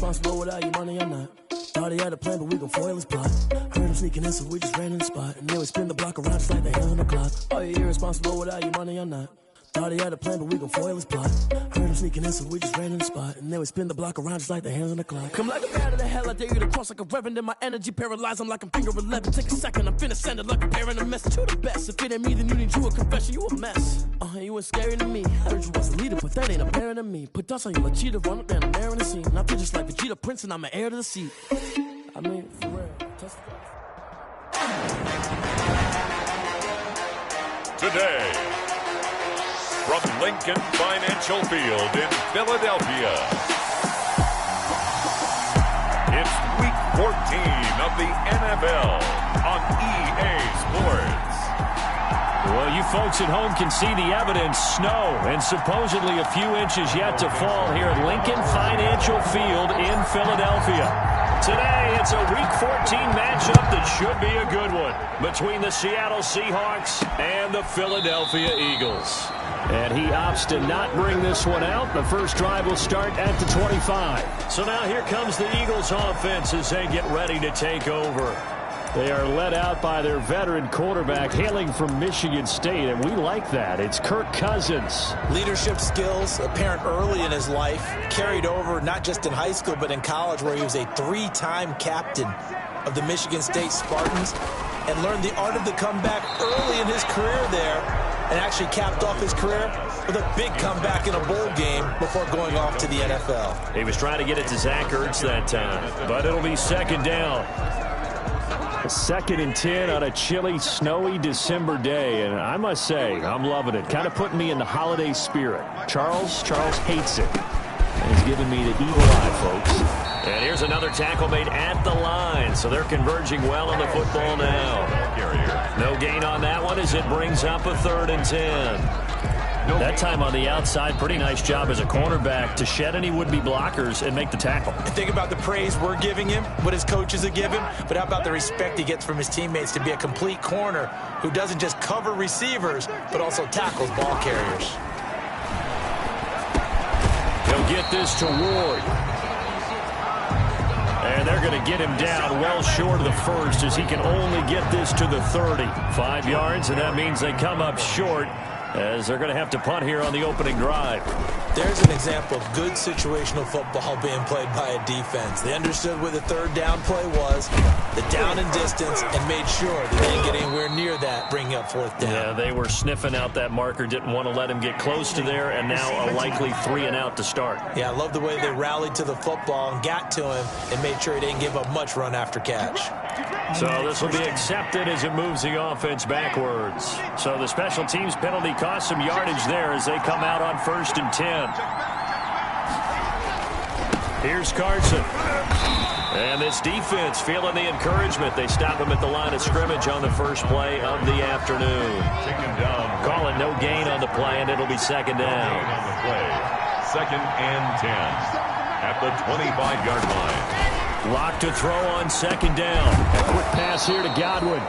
irresponsible without your money or not. Thought he had a plan, but we gon' foil his plot. Heard him sneaking in, so we just ran in the spot. And then we spin the block around just like the hands on the clock. Oh, you irresponsible without your money or not. Thought he had a plan, but we gon' foil his plot. Heard him sneaking in, so we just ran in the spot. And then we spin the block around just like the hands on the clock. Come like a bat of the hell, I dare you to cross like a reverend. And my energy paralyzed, I'm like I'm finger 11. Take a second, I'm finna send it like a parent, a message to the best. If it ain't me, then you need you a confession, you a mess. You ain't scary to me. Heard you was a leader, but that ain't apparent to me. Put dust on you, a cheater, run up, man, I'm there in the scene. And I feel just like Vegeta Prince, and I'm an heir to the seat. I mean, for real. Today, from Lincoln Financial Field in Philadelphia, it's Week 14 of the NFL on EA Sports. Well, you folks at home can see the evidence. Snow and supposedly a few inches yet to fall here at Lincoln Financial Field in Philadelphia. Today, it's a Week 14 matchup that should be a good one between the Seattle Seahawks and the Philadelphia Eagles. And he opts to not bring this one out. The first drive will start at the 25. So now here comes the Eagles offense as they get ready to take over. They are led out by their veteran quarterback hailing from Michigan State, and we like that. It's Kirk Cousins. Leadership skills apparent early in his life, carried over not just in high school but in college, where he was a three-time captain of the Michigan State Spartans and learned the art of the comeback early in his career there, and actually capped off his career with a big comeback in a bowl game before going off to the NFL. He was trying to get it to Zach Ertz that time, but it'll be second down. Second and 10 on a chilly, snowy December day, and I must say, I'm loving it. Kind of putting me in the holiday spirit. Charles hates it. And he's giving me the evil eye, folks. And here's another tackle made at the line, so they're converging well on the football now. No gain on that one as it brings up a 3rd and 10. That time on the outside, pretty nice job as a cornerback to shed any would-be blockers and make the tackle. Think about the praise we're giving him, what his coaches are giving, but how about the respect he gets from his teammates to be a complete corner who doesn't just cover receivers, but also tackles ball carriers. He'll get this to Ward. And they're going to get him down well short of the first as he can only get this to the 30. 5 yards, and that means they come up short, as they're going to have to punt here on the opening drive. There's an example of good situational football being played by a defense. They understood where the 3rd down play was, the down and distance, and made sure that they didn't get anywhere near that, bringing up 4th down. Yeah, they were sniffing out that marker, didn't want to let him get close to there, and now a likely 3 and out to start. Yeah, I love the way they rallied to the football and got to him and made sure he didn't give up much run after catch. So this will be accepted as it moves the offense backwards. So the special teams penalty cost some yardage there as they come out on 1st and 10. Here's Carson. And this defense feeling the encouragement. They stop him at the line of scrimmage on the first play of the afternoon. Call it no gain on the play, and it'll be second down. On the play, 2nd and 10 at the 25-yard line. Lock to throw on 2nd down. A quick pass here to Godwin.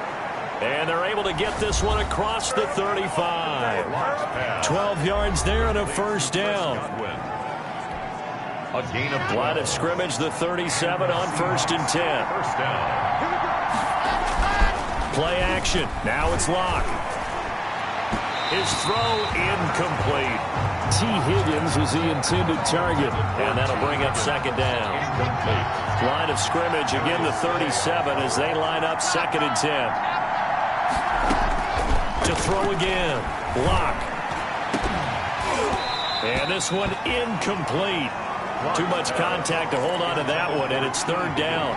And they're able to get this one across the 35. 12 yards there and a 1st down. A gain of line of scrimmage, the 37 on 1st and 10. 1st down. Play action. Now it's Locke. His throw incomplete. T. Higgins was the intended target. And that'll bring up 2nd down. Line of scrimmage, again the 37 as they line up 2nd and 10. To throw again. Locke. And this one incomplete. Too much contact to hold on to that one, and it's 3rd down.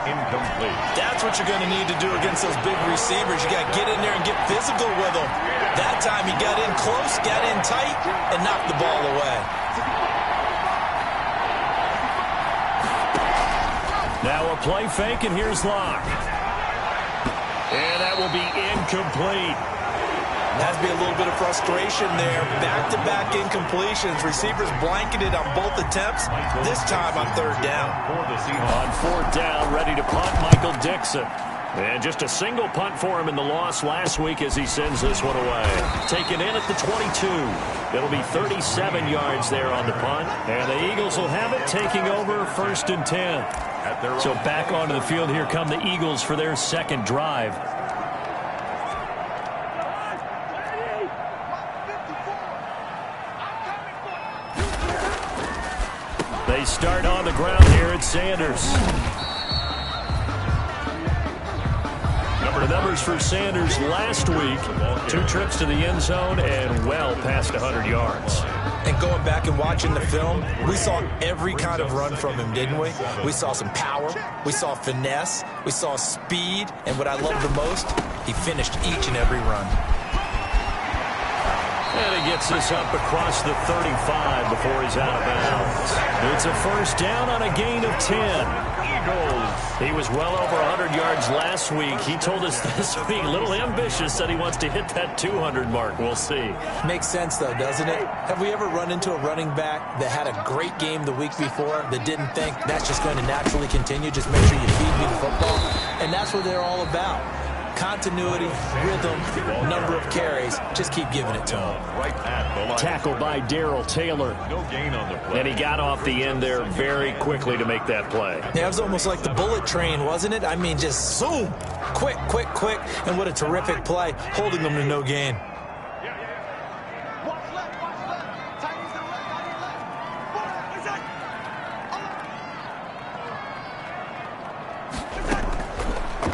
Incomplete. That's what you're going to need to do against those big receivers. You got to get in there and get physical with them. That time he got in close, got in tight, and knocked the ball away. Now a play fake, and here's Locke. And that will be incomplete. Has to be a little bit of frustration there. Back-to-back incompletions. Receivers blanketed on both attempts. This time on 3rd down. On 4th down, ready to punt, Michael Dixon. And just a single punt for him in the loss last week as he sends this one away. Taken in at the 22. It'll be 37 yards there on the punt. And the Eagles will have it, taking over 1st and 10. So back onto the field, here come the Eagles for their second drive. They start on the ground here at Sanders. Numbers for Sanders last week. 2 trips to the end zone and well past 100 yards. And going back and watching the film, we saw every kind of run from him, didn't we? We saw some power, we saw finesse, we saw speed, and what I love the most, he finished each and every run. And he gets this up across the 35 before he's out of bounds. It's a first down on a gain of 10. Eagles. He was well over 100 yards last week. He told us this week, a little ambitious, said he wants to hit that 200 mark. We'll see. Makes sense, though, doesn't it? Have we ever run into a running back that had a great game the week before that didn't think that's just going to naturally continue? Just make sure you feed me the football. And that's what they're all about. Continuity, rhythm, number of carries. Just keep giving it to him. Tackled by Darrell Taylor. No gain on the play. And he got off the end there very quickly to make that play. Yeah, it was almost like the bullet train, wasn't it? I mean, just zoom. Quick, quick, quick. And what a terrific play, holding them to no gain.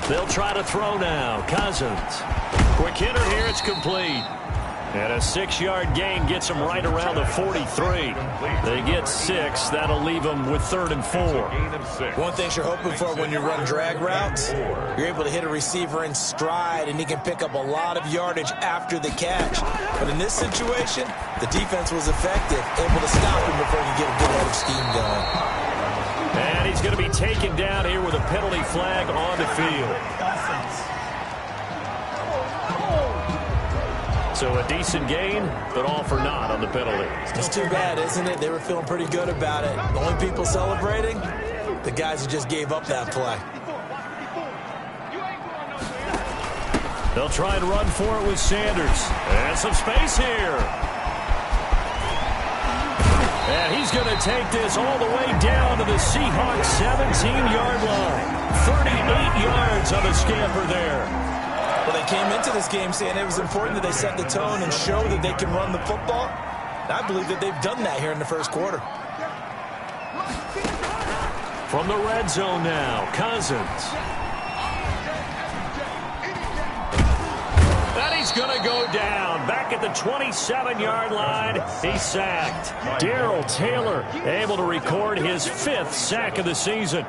They'll try to throw now. Cousins. Quick hitter here. It's complete. And a 6-yard gain gets them right around the 43. They get 6. That'll leave them with 3rd and 4. One thing you're hoping for when you run drag routes, you're able to hit a receiver in stride, and he can pick up a lot of yardage after the catch. But in this situation, the defense was effective, able to stop him before you get a good head of steam going. And he's going to be taken down here with a penalty flag on the field. So a decent gain, but all for naught on the penalty. It's too bad, isn't it? They were feeling pretty good about it. The only people celebrating, the guys who just gave up that play. They'll try and run for it with Sanders. And some space here. And he's going to take this all the way down to the Seahawks 17-yard line. 38 yards on the scamper there. Well, they came into this game saying it was important that they set the tone and show that they can run the football. And I believe that they've done that here in the first quarter. From the red zone now, Cousins. And he's going to go down. Back at the 27-yard line, he's sacked. Darrell Taylor able to record his 5th sack of the season.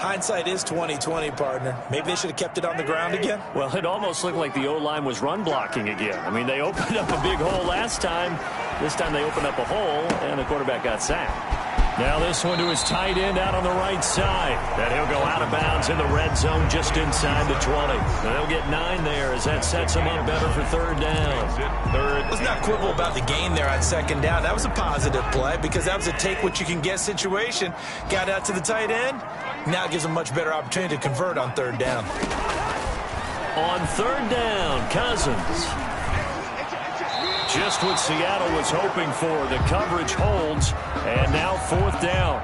Hindsight is 20/20, partner. Maybe they should have kept it on the ground again. Well, it almost looked like the O-line was run blocking again. I mean, they opened up a big hole last time. This time they opened up a hole, and the quarterback got sacked. Now this one to his tight end out on the right side. And he'll go out of bounds in the red zone just inside the 20. And they'll get 9 there as that sets them up better for 3rd down. Let's not quibble about the gain there on 2nd down. That was a positive play because that was a take-what-you-can-get situation. Got out to the tight end. Now it gives them a much better opportunity to convert on 3rd down. On 3rd down, Cousins. Just what Seattle was hoping for. The coverage holds, and now 4th down.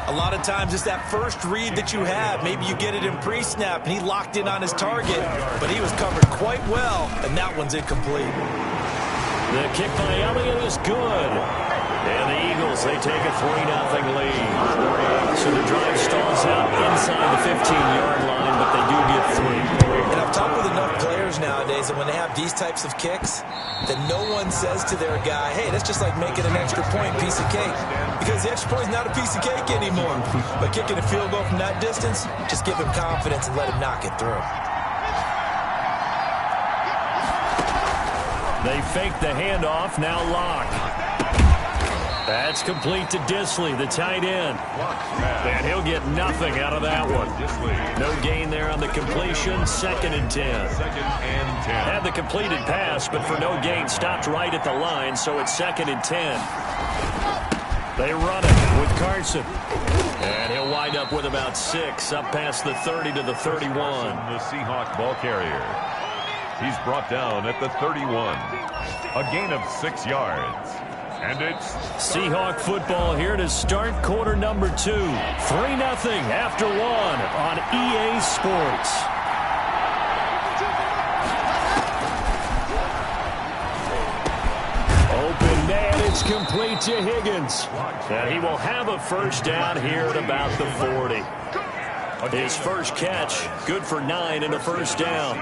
A lot of times it's that first read that you have. Maybe you get it in pre-snap, and he locked in on his target, but he was covered quite well, and that one's incomplete. The kick by Elliott is good. And the Eagles, they take a 3-0 lead. So the drive stalls out inside the 15-yard line, but they do get 3. And I've talked with enough players nowadays that when they have these types of kicks, that no one says to their guy, hey, that's just like making an extra point, piece of cake. Because the extra point is not a piece of cake anymore. But kicking a field goal from that distance, just give him confidence and let him knock it through. They fake the handoff, now Locke. That's complete to Disley, the tight end. And he'll get nothing out of that one. No gain there on the completion. 2nd and 10. Had the completed pass, but for no gain, stopped right at the line, so it's 2nd and 10. They run it with Carson. And he'll wind up with about 6, up past the 30 to the 31. The Seahawk ball carrier. He's brought down at the 31. A gain of 6 yards. And it's Seahawk football here to start quarter number 2. 3-0 after 1 on EA Sports. Open man, it's complete to Higgins. And he will have a first down here at about the 40. His first catch, good for 9 and a first down.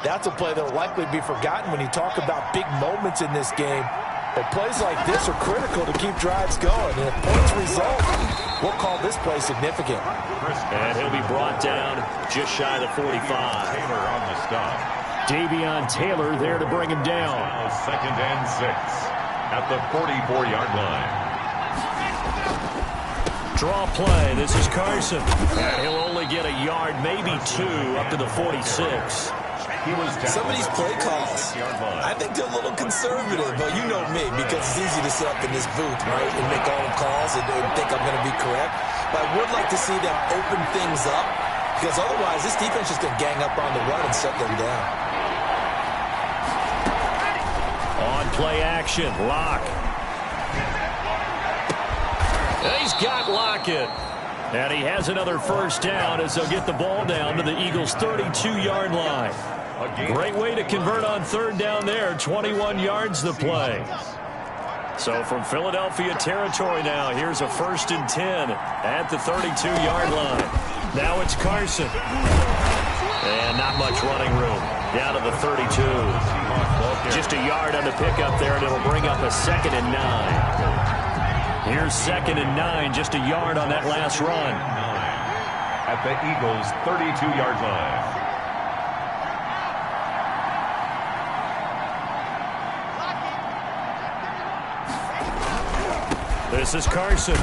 That's a play that will likely be forgotten when you talk about big moments in this game. But plays like this are critical to keep drives going. And if points result, we'll call this play significant. And he'll be brought down just shy of the 45. Taylor on the stop. Davion Taylor there to bring him down. Now 2nd and 6 at the 44-yard line. Draw play. This is Carson. And he'll only get a yard, maybe 2, up to the 46. Some of these play calls, I think they're a little conservative, but you know me, because it's easy to sit up in this booth, right, and make all the calls and think I'm going to be correct. But I would like to see them open things up, because otherwise this defense is going to gang up on the run and shut them down. On play action, Lock. He's got Lockett. And he has another first down as they'll get the ball down to the Eagles' 32-yard line. Great way to convert on 3rd down there. 21 yards the play. So from Philadelphia territory now, here's a 1st and 10 at the 32-yard line. Now it's Carson. And not much running room. Down to the 32. Just a yard on the pickup there, and it'll bring up a 2nd and 9. Here's 2nd and 9, just a yard on that last run. At the Eagles' 32-yard line. This is Carson.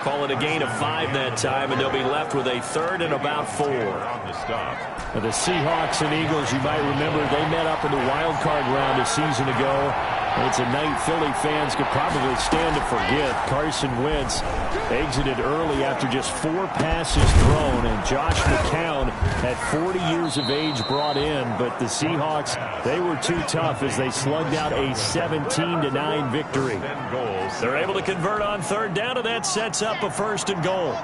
Call it a gain of 5 that time, and they'll be left with a 3rd and about 4. The Seahawks and Eagles, you might remember, they met up in the wild card round a season ago. It's a night Philly fans could probably stand to forget. Carson Wentz exited early after just 4 passes thrown, and Josh McCown at 40 years of age brought in, but the Seahawks, they were too tough as they slugged out a 17-9 victory. They're able to convert on 3rd down, and that sets up a 1st and goal.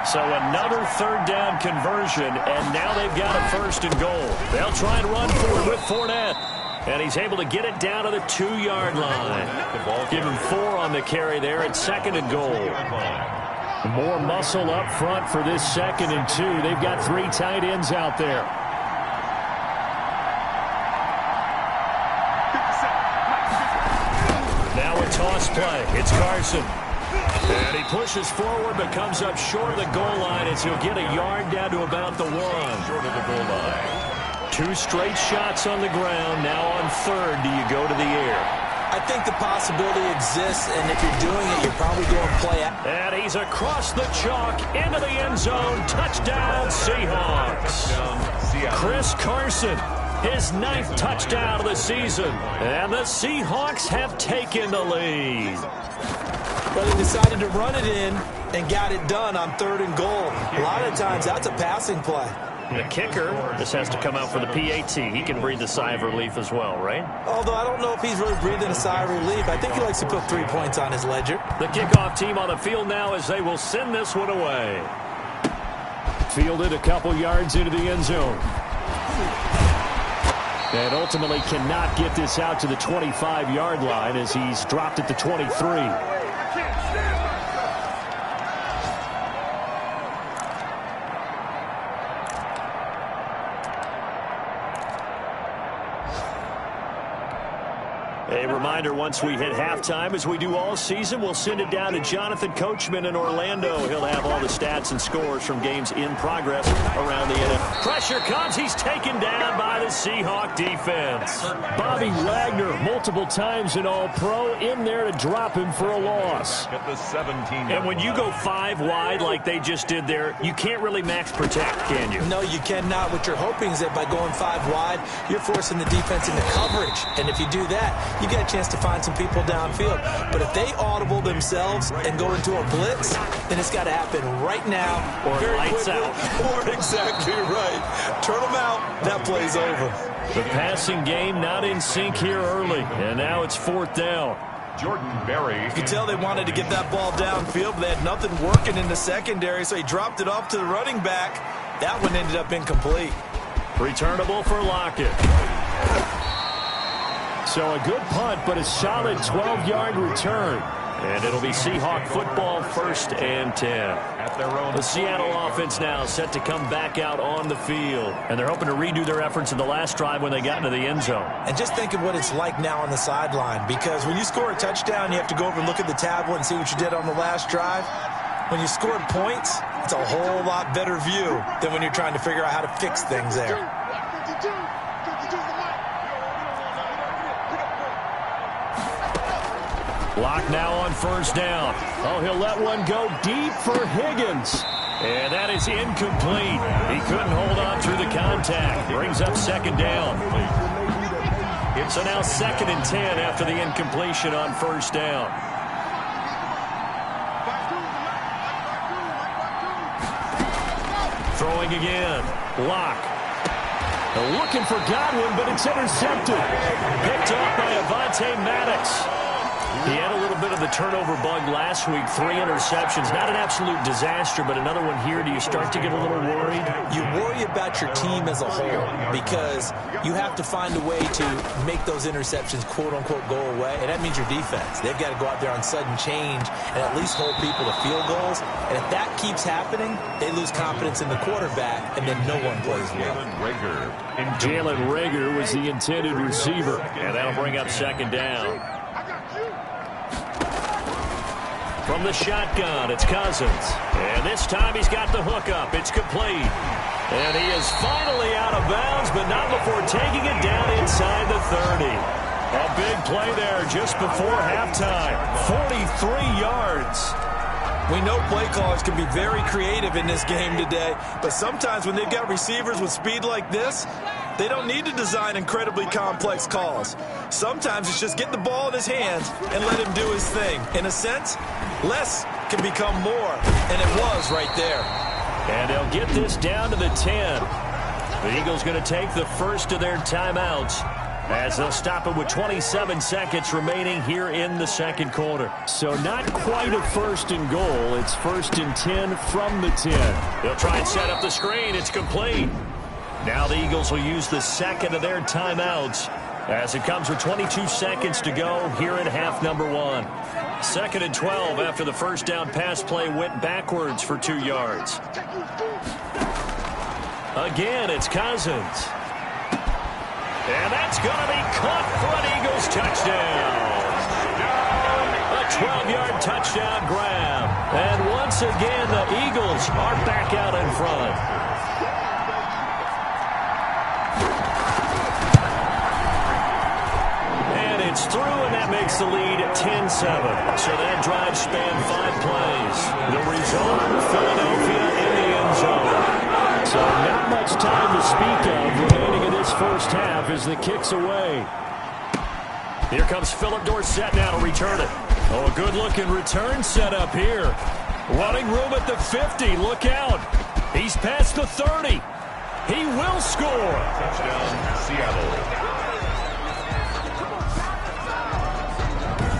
So another 3rd down conversion, and now they've got a 1st and goal. They'll try and run for it with Fournette. And he's able to get it down to the 2-yard line. Give him 4 on the carry there at 2nd and goal. More muscle up front for this 2nd and 2. They've got 3 tight ends out there. Now a toss play. It's Carson. And he pushes forward but comes up short of the goal line as he'll get a yard down to about the 1. Short of the goal line. 2 straight shots on the ground. Now on 3rd, do you go to the air? I think the possibility exists, and if you're doing it, you're probably going to play out. And he's across the chalk into the end zone. Touchdown, Seahawks. Chris Carson, his 9th touchdown of the season. And the Seahawks have taken the lead. But he decided to run it in and got it done on 3rd and goal. A lot of times, that's a passing play. The kicker, this has to come out for the PAT. He can breathe a sigh of relief as well, right? Although I don't know if he's really breathing a sigh of relief. I think he likes to put 3 points on his ledger. The kickoff team on the field now as they will send this one away. Fielded a couple yards into the end zone. And ultimately cannot get this out to the 25-yard line as he's dropped at the 23. A reminder, once we hit halftime, as we do all season, we'll send it down to Jonathan Coachman in Orlando. He'll have all the stats and scores from games in progress around the NFL. Pressure comes. He's taken down by the Seahawk defense. Bobby Wagner, multiple times an All-Pro, in there to drop him for a loss. At the 17. And when you go 5 wide like they just did there, you can't really max protect, can you? No, you cannot. What you're hoping is that by going 5 wide, you're forcing the defense into coverage. And if you do that, you get a chance to find some people downfield. But if they audible themselves and go into a blitz, then it's got to happen right now. Or lights out. Or exactly right. Turn them out. That play's over. The passing game not in sync here early. And now it's 4th down. Jordan Berry. You could tell they wanted to get that ball downfield, but they had nothing working in the secondary, so he dropped it off to the running back. That one ended up incomplete. Returnable for Lockett. So a good punt, but a solid 12-yard return. And it'll be Seahawk football, 1st and 10. At their own. The Seattle offense now set to come back out on the field. And they're hoping to redo their efforts in the last drive when they got into the end zone. And just think of what it's like now on the sideline, because when you score a touchdown, you have to go over and look at the tablet and see what you did on the last drive. When you scored points, it's a whole lot better view than when you're trying to figure out how to fix things there. Lock now on 1st down. Oh, he'll let one go deep for Higgins. And that is incomplete. He couldn't hold on through the contact. Brings up 2nd down. It's a now 2nd and 10 after the incompletion on 1st down. Throwing again. Lock. Looking for Godwin, but it's intercepted. Picked off by Avonte Maddox. He had a little bit of the turnover bug last week, 3 interceptions. Not an absolute disaster, but another one here. Do you start to get a little worried? You worry about your team as a whole because you have to find a way to make those interceptions, quote-unquote, go away, and that means your defense. They've got to go out there on sudden change and at least hold people to field goals. And if that keeps happening, they lose confidence in the quarterback, and then no one plays well. Jalen Reagor was the intended receiver, and that'll bring up 2nd down. From the shotgun, it's Cousins. And this time he's got the hook up. It's complete. And he is finally out of bounds, but not before taking it down inside the 30. A big play there just before halftime. 43 yards. We know play callers can be very creative in this game today, but sometimes when they've got receivers with speed like this, they don't need to design incredibly complex calls. Sometimes it's just get the ball in his hands and let him do his thing. In a sense, less can become more, and it was right there. And they'll get this down to the 10. The Eagles going to take the first of their timeouts as they'll stop it with 27 seconds remaining here in the 2nd quarter. So not quite a 1st and goal. It's 1st and 10 from the 10. They'll try and set up the screen. It's complete. Now the Eagles will use the 2nd of their timeouts as it comes with 22 seconds to go here in half number 1. 2nd and 12 after the 1st down pass play went backwards for 2 yards. Again, it's Cousins. And that's going to be caught for an Eagles touchdown. A 12-yard touchdown grab. And once again, the Eagles are back out in front. It's through, and that makes the lead 10-7. So that drive spanned 5 plays. The result, Philadelphia in the end zone. So not much time to speak of remaining in this 1st half as the kick's away. Here comes Philip Dorsett now to return it. Oh, a good-looking return set up here. Running room at the 50. Look out. He's past the 30. He will score. Touchdown, Seattle.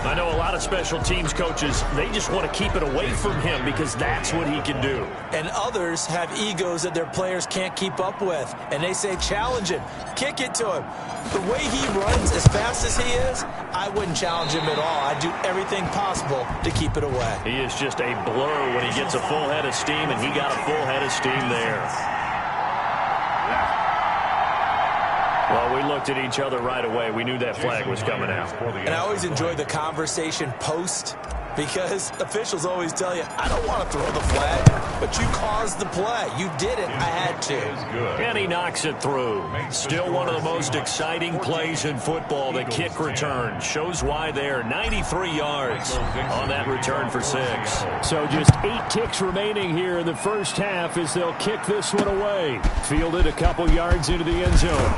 I know a lot of special teams coaches, they just want to keep it away from him because that's what he can do. And others have egos that their players can't keep up with. And they say, challenge him, kick it to him. The way he runs as fast as he is, I wouldn't challenge him at all. I'd do everything possible to keep it away. He is just a blur when he gets a full head of steam, and he got a full head of steam there. Well, we looked at each other right away. We knew that flag was coming out. And I always enjoy the conversation post because officials always tell you, I don't want to throw the flag, but you caused the play. You did it. I had to. And he knocks it through. Still one of the most exciting plays in football, the kick return. Shows why there. 93 yards on that return for 6. So just 8 kicks remaining here in the first half as they'll kick this one away. Fielded a couple yards into the end zone.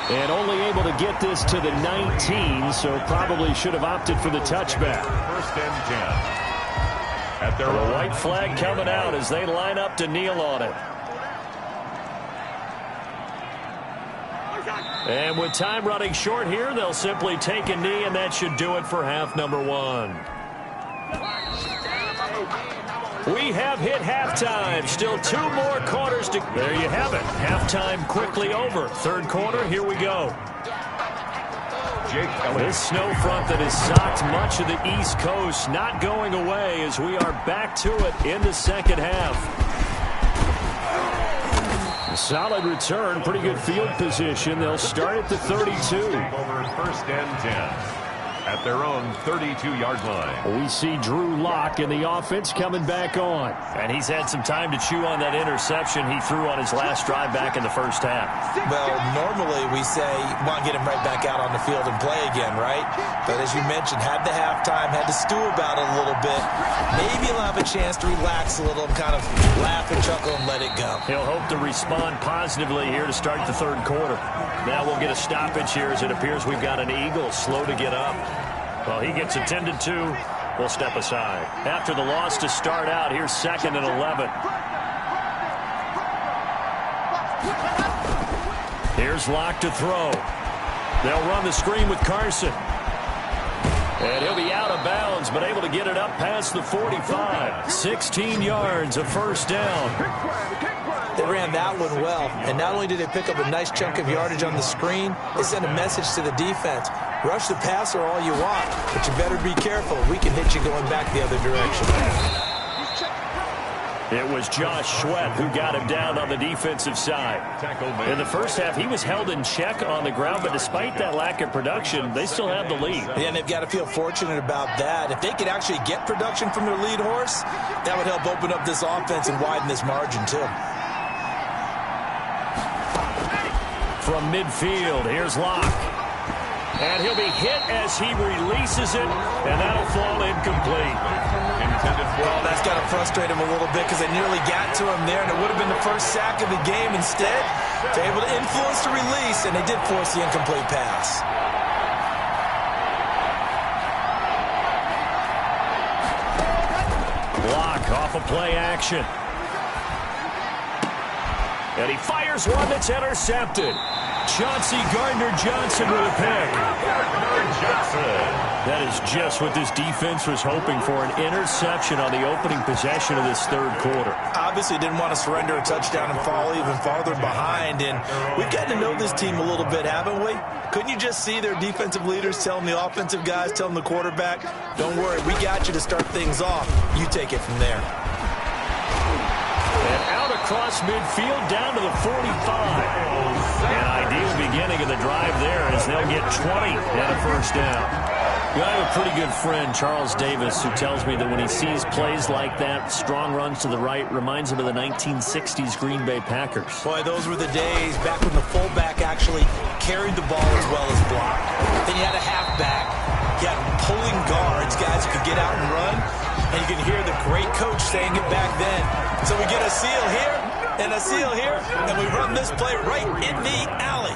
And only able to get this to the 19, so probably should have opted for the touchback. First and 10. At their The white flag coming out as they line up to kneel on it. And with time running short here, they'll simply take a knee, and that should do it for half number 1. We have hit halftime. Still 2 more quarters to... There you have it. Halftime quickly over. Third quarter, here we go. This snow front that has socked much of the East Coast not going away as we are back to it in the second half. A solid return, pretty good field position. They'll start at the 32. Over first and 10. At their own 32-yard line. We see Drew Lock in the offense coming back on. And he's had some time to chew on that interception he threw on his last drive back in the first half. Well, normally we say, want to get him right back out on the field and play again, right? But as you mentioned, had the halftime, had to stew about it a little bit. Maybe he'll have a chance to relax a little and kind of laugh and chuckle and let it go. He'll hope to respond positively here to start the third quarter. Now we'll get a stoppage here as it appears we've got an Eagle slow to get up. Well, he gets attended to. We'll step aside. After the loss to start out, here's 2nd and 11. Here's Locke to throw. They'll run the screen with Carson. And he'll be out of bounds, but able to get it up past the 45. 16 yards, a first down. They ran that one well, and not only did they pick up a nice chunk of yardage on the screen, they sent a message to the defense. Rush the passer all you want, but you better be careful. We can hit you going back the other direction. It was Josh Sweat who got him down on the defensive side. In the first half, he was held in check on the ground, but despite that lack of production, they still have the lead. Yeah, and they've got to feel fortunate about that. If they could actually get production from their lead horse, that would help open up this offense and widen this margin, too. From midfield, here's Locke. And he'll be hit as he releases it, and that'll fall incomplete. Well, that's got to frustrate him a little bit because they nearly got to him there, and it would have been the first sack of the game. Instead, they're able to influence the release, and they did force the incomplete pass. Block off a play action. And he fires one that's intercepted. Chauncey Gardner-Johnson with a pick. That is just what this defense was hoping for, an interception on the opening possession of this third quarter. Obviously didn't want to surrender a touchdown and fall even farther behind, and we've gotten to know this team a little bit, haven't we? Couldn't you just see their defensive leaders telling the offensive guys, telling the quarterback, don't worry, we got you to start things off. You take it from there. And out across midfield down to the 45. An ideal beginning of the drive there as they'll get 20 and a first down. I have a pretty good friend, Charles Davis, who tells me that when he sees plays like that, strong runs to the right, reminds him of the 1960s Green Bay Packers. Boy, those were the days back when the fullback actually carried the ball as well as blocked. Then you had a halfback. You had pulling guards, guys who could get out and run. And you can hear the great coach saying it back then. So we get a seal here and a seal here, and we run this play right in the alley.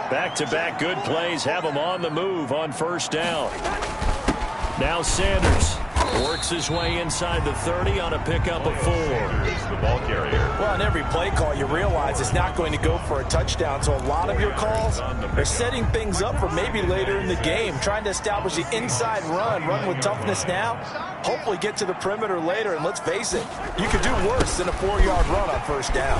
Back-to-back good plays have him on the move on first down. Now Sanders works his way inside the 30 on a pickup of 4. The ball carrier. Well, on every play call, you realize it's not going to go for a touchdown. So a lot of your calls are setting things up for maybe later in the game, trying to establish the inside run with toughness now, hopefully get to the perimeter later. And let's face it, you could do worse than a 4-yard run on first down.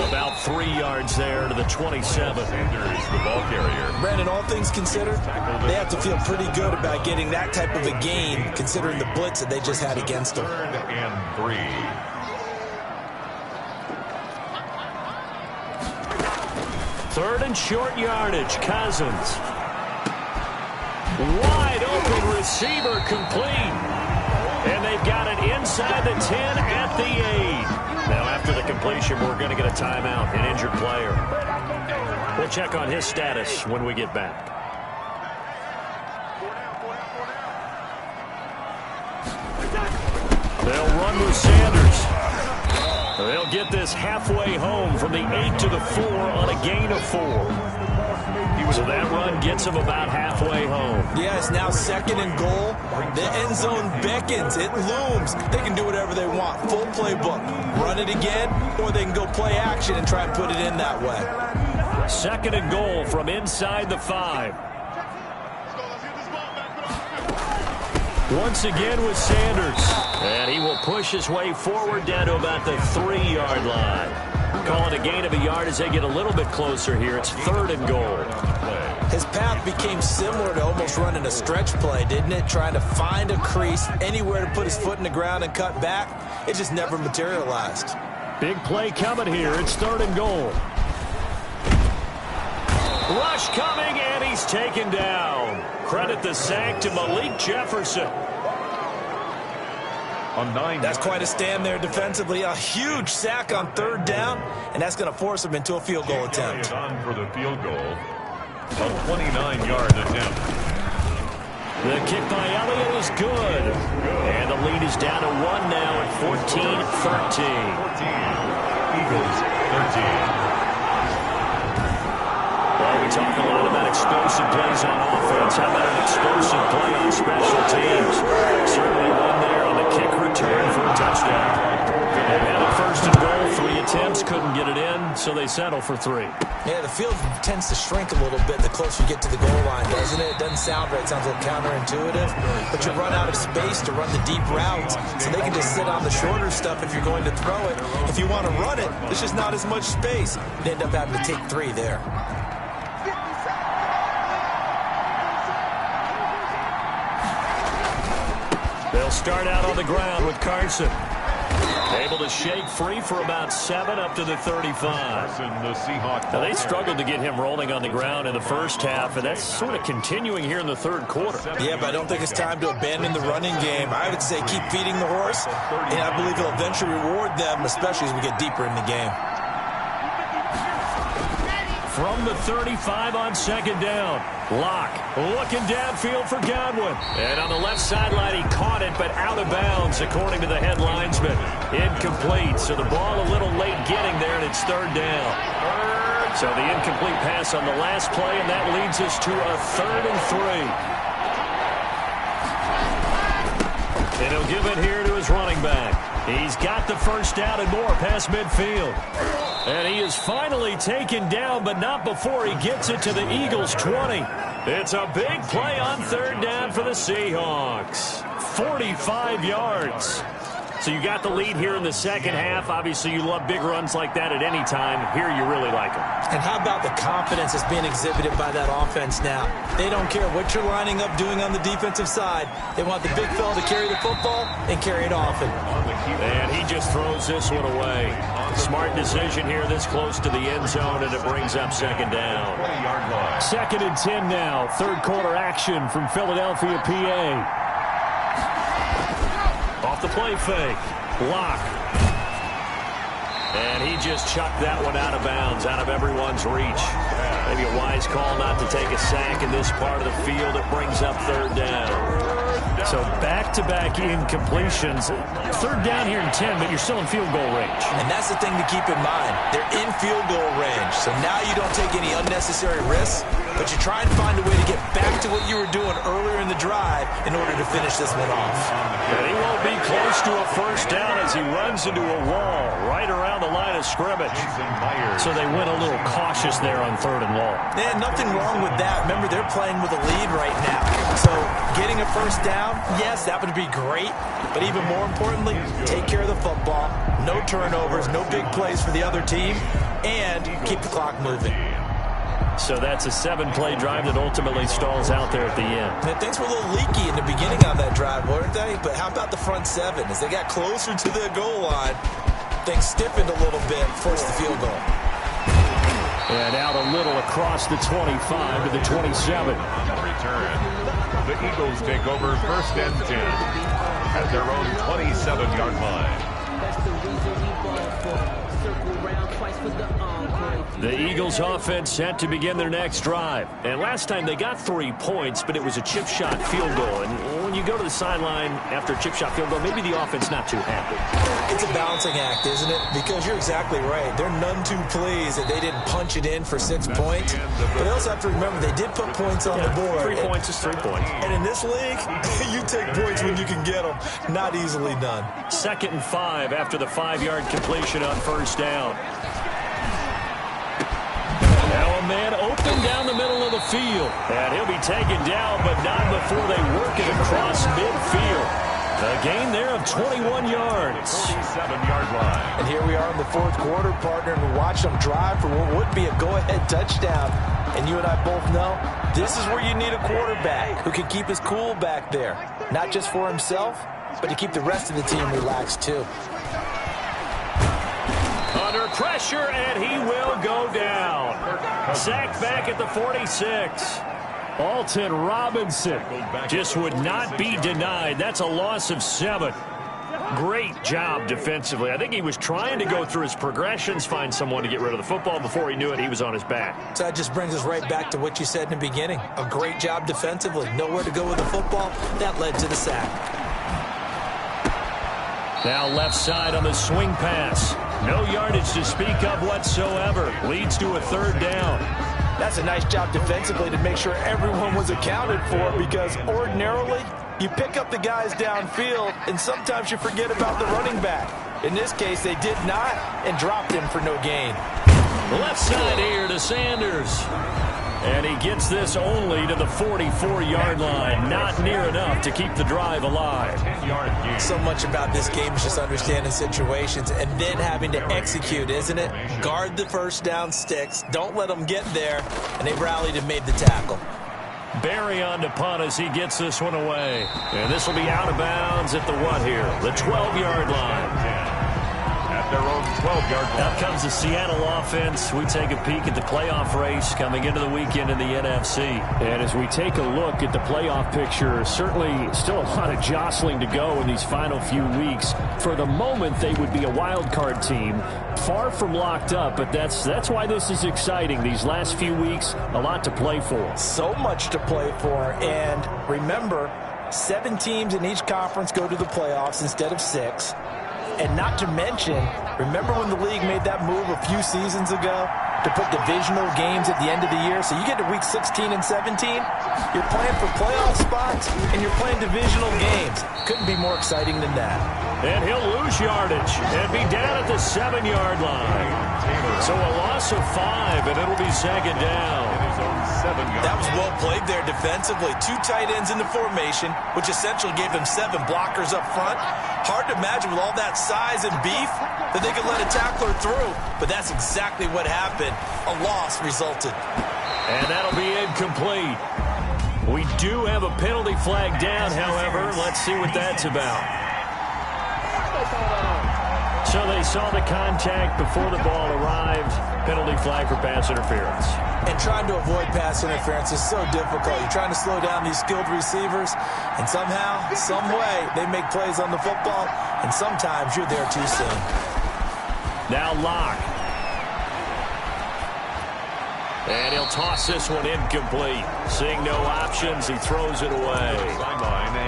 About 3 yards there to the 27. Sanders, the ball carrier. Brandon, all things considered, they have to feel pretty good about getting that type of a gain, considering the blitz that they just had against them. 3rd and 3. Third and short yardage, Cousins. Wide open receiver complete. And they've got it inside the 10 at the 8. Now after the completion, we're going to get a timeout, an injured player. We'll check on his status when we get back. They'll run with Sanders. They'll get this halfway home from the 8 to the 4 on a gain of 4. So that run gets them about halfway home. Yeah, it's now 2nd and goal. The end zone beckons. It looms. They can do whatever they want. Full playbook. Run it again, or they can go play action and try and put it in that way. 2nd and goal from inside the 5. Once again with Sanders. And he will push his way forward down to about the 3-yard line. Call it a gain of a yard as they get a little bit closer here. It's 3rd and goal. His path became similar to almost running a stretch play, didn't it? Trying to find a crease, anywhere to put his foot in the ground and cut back. It just never materialized. Big play coming here. It's 3rd and goal. Rush coming, and he's taken down. Credit the sack to Malik Jefferson. That's quite a stand there defensively. A huge sack on 3rd down, and that's going to force him into a field goal attempt. On for the field goal. A 29-yard attempt. The kick by Elliott is good. And the lead is down to 1 now at 14-13. Eagles 13. Well, we talk a lot about explosive plays on offense. How about an explosive play on special teams? Certainly one there on the kick return for a touchdown. They had it 1st and goal, 3 attempts, couldn't get it in, so they settle for 3. Yeah, the field tends to shrink a little bit the closer you get to the goal line, doesn't it? It doesn't sound right. It sounds a little counterintuitive. But you run out of space to run the deep routes, so they can just sit on the shorter stuff if you're going to throw it. If you want to run it, there's just not as much space. They end up having to take 3 there. They'll start out on the ground with Carson. Able to shake free for about 7 up to the 35. Now, they struggled to get him rolling on the ground in the first half, and that's sort of continuing here in the 3rd quarter. Yeah, but I don't think it's time to abandon the running game. I would say keep feeding the horse, and I believe he'll eventually reward them, especially as we get deeper in the game. From the 35 on 2nd down. Locke looking downfield for Godwin. And on the left sideline, he caught it, but out of bounds, according to the head linesman. Incomplete, so the ball a little late getting there, and it's 3rd down. So the incomplete pass on the last play, and that leads us to a 3rd and 3. And he'll give it here to his running back. He's got the 1st down and more past midfield. And he is finally taken down, but not before he gets it to the Eagles' 20. It's a big play on 3rd down for the Seahawks. 45 yards. So you got the lead here in the 2nd half. Obviously, you love big runs like that at any time. Here, you really like them. And how about the confidence that's being exhibited by that offense now? They don't care what you're lining up doing on the defensive side. They want the big fella to carry the football and carry it often. And he just throws this one away. Smart decision here this close to the end zone, and it brings up 2nd down. 2nd and 10 now. 3rd quarter action from Philadelphia, PA. Off the play fake. Block. And he just chucked that one out of bounds, out of everyone's reach. Maybe a wise call not to take a sack in this part of the field. It brings up 3rd down. So back-to-back incompletions. 3rd down here in 10, but you're still in field goal range. And that's the thing to keep in mind. They're in field goal range. So now you don't take any unnecessary risks, but you try and find a way to get back to what you were doing earlier in the drive in order to finish this one off. And he won't be close to a 1st down as he runs into a wall right around the line of scrimmage. So they went a little cautious there on 3rd and long. Yeah, nothing wrong with that. Remember, they're playing with a lead right now. So getting a 1st down, yes, that would be great. But even more importantly, take care of the football. No turnovers, no big plays for the other team, and keep the clock moving. So that's a 7-play drive that ultimately stalls out there at the end. And things were a little leaky in the beginning of that drive, weren't they? But how about the front 7? As they got closer to the goal line, things stiffened a little bit, forced the field goal. And out a little across the 25 to the 27. Return. The Eagles take over 1st and 10 at their own 27-yard line. The Eagles offense set to begin their next drive. And last time they got 3 points, but it was a chip shot field goal. And when you go to the sideline after a chip shot field goal, maybe the offense not too happy. It's a balancing act, isn't it? Because you're exactly right. They're none too pleased that they didn't punch it in for 6 points. But they also have to remember they did put points on the board. 3 points is 3 points. And in this league, you take points when you can get them. Not easily done. 2nd and 5 after the 5-yard completion on 1st down. Now a man open down the middle of the field. And he'll be taken down, but not before they work it across midfield. A gain there of 21 yards. 47-yard line. And here we are in the 4th quarter, partner, and we watch them drive for what would be a go-ahead touchdown. And you and I both know this is where you need a quarterback who can keep his cool back there. Not just for himself, but to keep the rest of the team relaxed too. Under pressure, and he will go down. Sacked back at the 46. Alton Robinson just would not be denied. That's a loss of 7. Great job defensively. I think he was trying to go through his progressions, find someone to get rid of the football. Before he knew it, he was on his back. So that just brings us right back to what you said in the beginning. A great job defensively. Nowhere to go with the football. That led to the sack. Now left side on the swing pass. No yardage to speak of whatsoever. Leads to a 3rd down. That's a nice job defensively to make sure everyone was accounted for, because ordinarily you pick up the guys downfield and sometimes you forget about the running back. In this case, they did not and dropped him for no gain. Left side here to Sanders. And he gets this only to the 44-yard line. Not near enough to keep the drive alive. So much about this game is just understanding situations and then having to execute, isn't it? Guard the 1st down sticks. Don't let them get there. And they rallied and made the tackle. Barry on to punt as he gets this one away. And this will be out of bounds at the what here? The 12-yard line. At their own 12-yard line. Out comes the Seattle offense. We take a peek at the playoff race coming into the weekend in the NFC. And as we take a look at the playoff picture, certainly still a lot of jostling to go in these final few weeks. For the moment, they would be a wild card team. Far from locked up, but that's why this is exciting. These last few weeks, a lot to play for. So much to play for. And remember, 7 teams in each conference go to the playoffs instead of 6. And not to mention, remember when the league made that move a few seasons ago to put divisional games at the end of the year? So you get to week 16 and 17, you're playing for playoff spots, and you're playing divisional games. Couldn't be more exciting than that. And he'll lose yardage and be down at the 7-yard line. So a loss of 5, and it'll be 2nd down. That was well played there defensively. 2 tight ends in the formation, which essentially gave them 7 blockers up front. Hard to imagine with all that size and beef that they could let a tackler through. But that's exactly what happened. A loss resulted. And that'll be incomplete. We do have a penalty flag down, however. Let's see what that's about. So they saw the contact before the ball arrived. Penalty flag for pass interference. And trying to avoid pass interference is so difficult. You're trying to slow down these skilled receivers, and somehow, some way, they make plays on the football, and sometimes you're there too soon. Now Locke. And he'll toss this one incomplete. Seeing no options, he throws it away.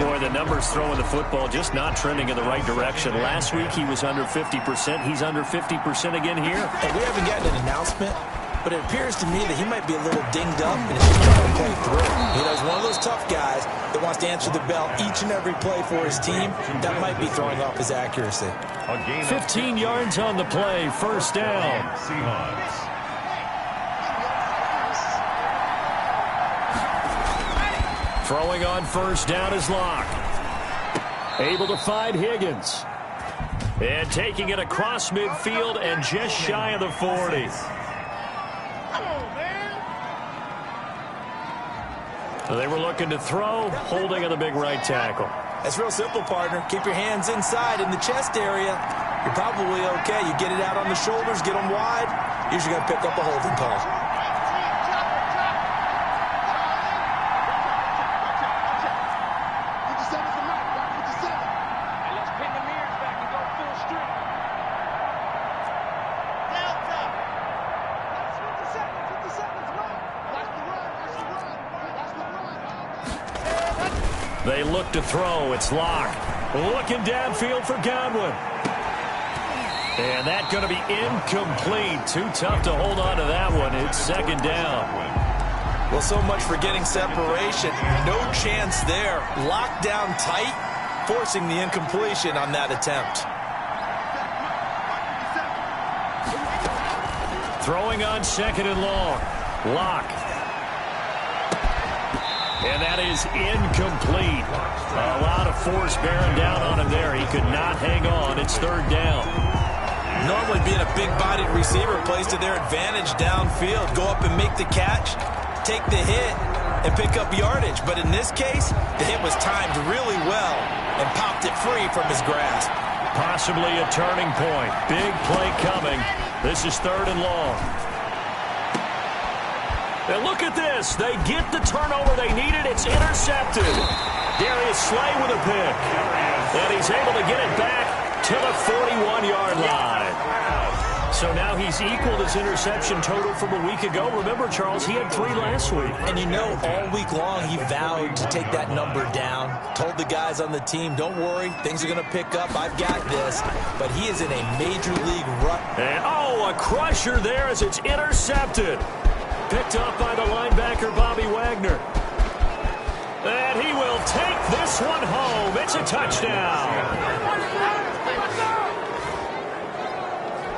Boy, the numbers throwing the football just not trending in the right direction. Last week he was under 50%. He's under 50% again here. And we haven't gotten an announcement, but it appears to me that he might be a little dinged up and is just trying to play through. You know, he's one of those tough guys that wants to answer the bell each and every play for his team. That might be throwing off his accuracy. 15 yards on the play, 1st down. Seahawks. Throwing on 1st down is Locke. Able to find Higgins. And taking it across midfield and just shy of the 40. They were looking to throw, holding on the big right tackle. That's real simple, partner. Keep your hands inside in the chest area. You're probably okay. You get it out on the shoulders, get them wide, usually going to pick up a holding call. They look to throw. It's Locke. Looking downfield for Godwin. And that's going to be incomplete. Too tough to hold on to that one. It's second down. Well, so much for getting separation. No chance there. Locked down tight, forcing the incompletion on that attempt. Throwing on second and long. Locke. And that is incomplete. A lot of force bearing down on him there. He could not hang on. It's third down. Normally being a big-bodied receiver plays to their advantage downfield. Go up and make the catch, take the hit, and pick up yardage. But in this case, the hit was timed really well and popped it free from his grasp. Possibly a turning point. Big play coming. This is third and long. And look at this. They get the turnover they needed. It's intercepted. Darius Slay with a pick. And he's able to get it back to the 41-yard line. So now he's equaled his interception total from a week ago. Remember, Charles, he had 3 last week. And you know, all week long he vowed to take that number down. Told the guys on the team, don't worry, things are going to pick up. I've got this. But he is in a major league rut. And, a crusher there as it's intercepted. Picked up by the linebacker, Bobby Wagner. And he will take this one home. It's a touchdown.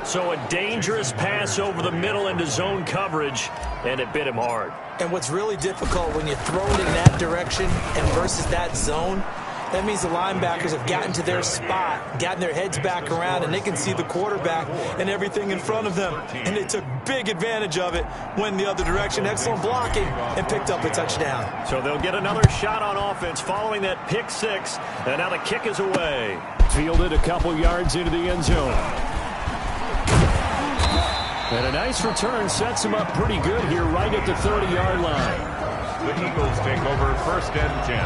So a dangerous pass over the middle into zone coverage, and it bit him hard. And what's really difficult when you throw it in that direction and versus that zone, that means the linebackers have gotten to their spot, gotten their heads back around, and they can see the quarterback and everything in front of them. And they took big advantage of it, went the other direction, excellent blocking, and picked up a touchdown. So they'll get another shot on offense following that pick six, and now the kick is away. Fielded a couple yards into the end zone. And a nice return sets him up pretty good here right at the 30-yard line. The Eagles take over first and 10.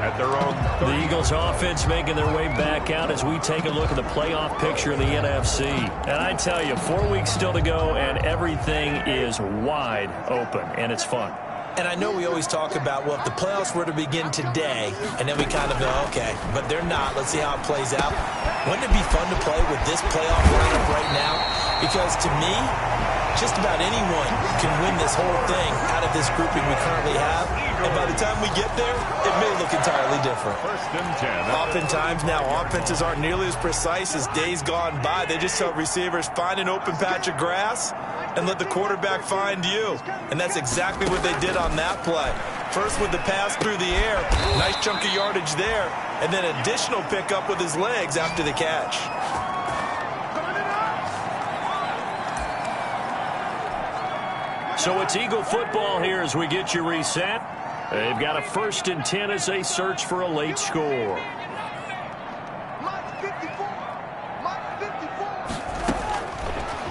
At their own. The Eagles offense making their way back out as we take a look at the playoff picture in the NFC. And I tell you, 4 weeks still to go, and everything is wide open, and it's fun. And I know we always talk about, well, if the playoffs were to begin today, and then we kind of go, okay, but they're not. Let's see how it plays out. Wouldn't it be fun to play with this playoff lineup right now? Because to me, just about anyone can win this whole thing out of this grouping we currently have. And by the time we get there, it may look entirely different. First and 10. Oftentimes now, offenses aren't nearly as precise as days gone by. They just tell receivers, find an open patch of grass and let the quarterback find you. And that's exactly what they did on that play. First with the pass through the air, nice chunk of yardage there, and then additional pickup with his legs after the catch. So it's Eagle football here as we get you reset. They've got a first and 10 as they search for a late score.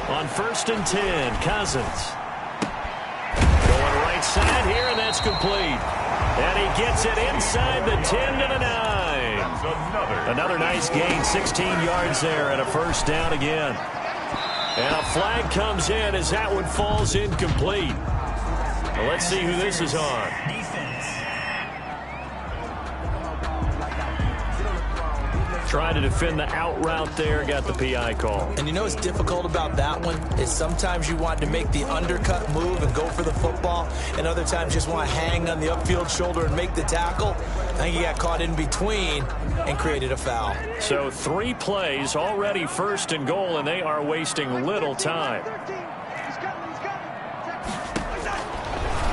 On first and 10, Cousins. Going right side here, and that's complete. And he gets it inside the 10 to the 9. Another nice gain, 16 yards there, and a first down again. And a flag comes in as that one falls incomplete. Well, let's see who this is on. Trying to defend the out route there, got the PI call. And you know what's difficult about that one is sometimes you want to make the undercut move and go for the football, and other times just want to hang on the upfield shoulder and make the tackle. I think he got caught in between and created a foul. So 3 plays, already first and goal, and they are wasting little time.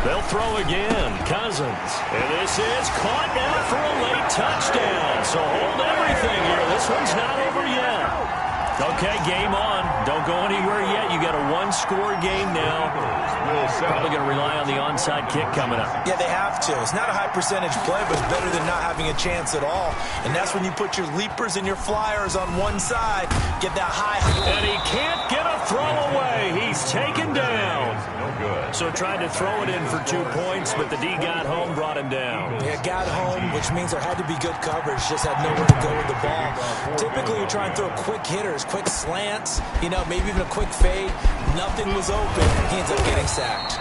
They'll throw again. Cousins. And this is caught now for a late touchdown. So hold everything here. This one's not over yet. Okay, game on. Don't go anywhere yet. You got a 1-score game now. Probably going to rely on the onside kick coming up. Yeah, they have to. It's not a high percentage play, but it's better than not having a chance at all. And that's when you put your leapers and your flyers on one side, get that high. And he can't get a throw away. He's taken down. No good. So tried to throw it in for 2 points, but the D got home, brought him down. Yeah, got home, which means there had to be good coverage. Just had nowhere to go with the ball. Typically, you try and throw quick hitters, quick slants, maybe even a quick fade. Nothing was open. He ends up getting sacked.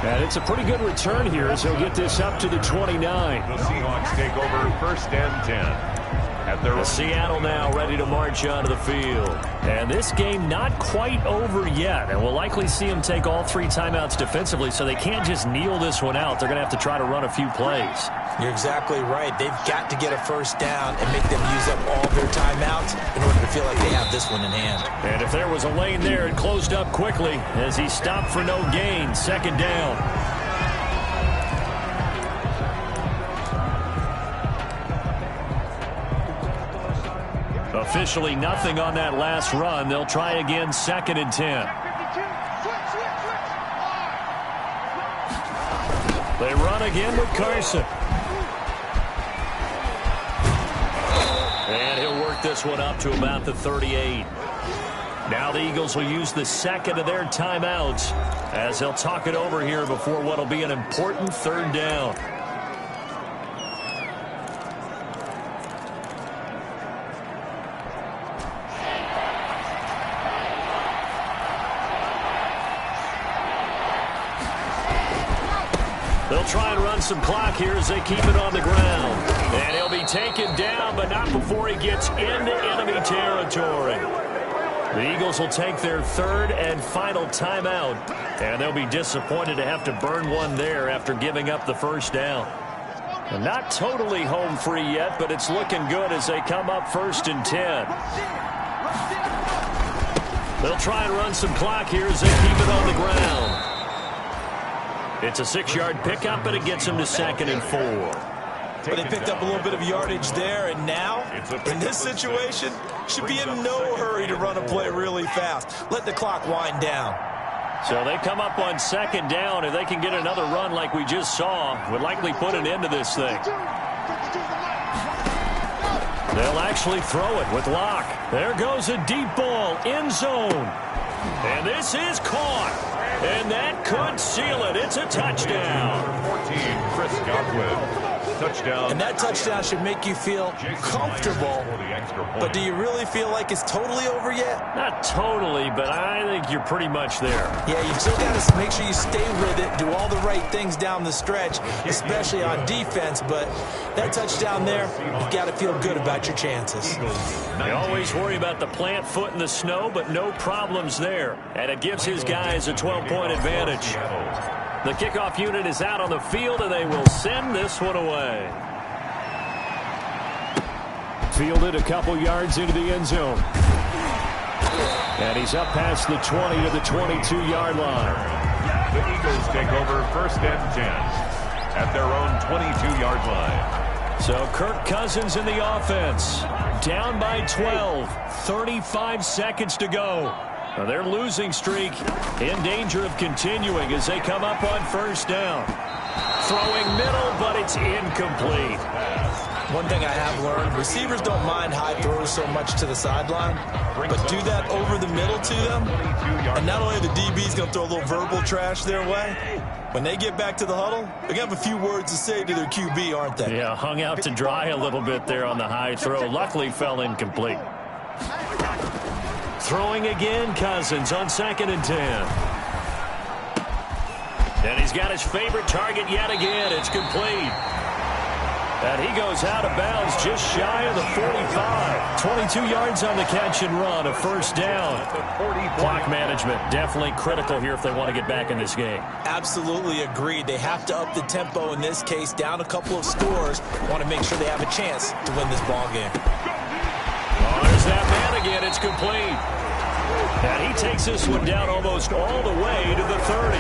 And it's a pretty good return here as he'll get this up to the 29. The Seahawks take over 1st and 10. Seattle now ready to march onto the field. And this game not quite over yet. And we'll likely see them take all 3 timeouts defensively, so they can't just kneel this one out. They're going to have to try to run a few plays. You're exactly right. They've got to get a first down and make them use up all their timeouts in order to feel like they have this one in hand. And if there was a lane there, it closed up quickly as he stopped for no gain. 2nd down. Officially nothing on that last run. They'll try again 2nd and 10. They run again with Carson. And he'll work this one up to about the 38. Now the Eagles will use the 2nd of their timeouts as they'll talk it over here before what will be an important 3rd down. They'll try and run some clock here as they keep it on the ground. And he'll be taken down, but not before he gets into enemy territory. The Eagles will take their 3rd and final timeout. And they'll be disappointed to have to burn one there after giving up the 1st down. And not totally home free yet, but it's looking good as they come up 1st and 10. They'll try and run some clock here as they keep it on the ground. It's a 6-yard pickup, but it gets him to 2nd and 4. But they picked up a little bit of yardage there, and now, in this situation, should be in no hurry to run a play really fast. Let the clock wind down. So they come up on 2nd down. If they can get another run like we just saw, would likely put an end to this thing. They'll actually throw it with Locke. There goes a deep ball, end zone. And this is caught. And that could seal it. It's a touchdown. 14, Chris Godwin. Touchdown. And that touchdown should make you feel comfortable. But do you really feel like it's totally over yet? Not totally, but I think you're pretty much there. Yeah, you still got to make sure you stay with it, do all the right things down the stretch, especially on defense. But that touchdown there, you've got to feel good about your chances. You always worry about the plant foot in the snow, but no problems there. And it gives his guys a 12-point advantage. The kickoff unit is out on the field, and they will send this one away. Fielded a couple yards into the end zone. And he's up past the 20 to the 22-yard line. The Eagles take over 1st and 10 at their own 22-yard line. So Kirk Cousins in the offense. Down by 12. 35 seconds to go. Now their losing streak in danger of continuing as they come up on 1st down. Throwing middle, but it's incomplete. One thing I have learned, receivers don't mind high throws so much to the sideline, but do that over the middle to them, and not only are the DBs going to throw a little verbal trash their way, when they get back to the huddle, they're going to have a few words to say to their QB, aren't they? Yeah, hung out to dry a little bit there on the high throw. Luckily fell incomplete. Throwing again, Cousins on 2nd and 10. And he's got his favorite target yet again. It's complete. And he goes out of bounds just shy of the 45. 22 yards on the catch and run, a 1st down. Clock management definitely critical here if they want to get back in this game. Absolutely agreed. They have to up the tempo in this case, down a couple of scores. Want to make sure they have a chance to win this ball game. Oh, there's that man again. It's complete. And he takes this one down almost all the way to the 30.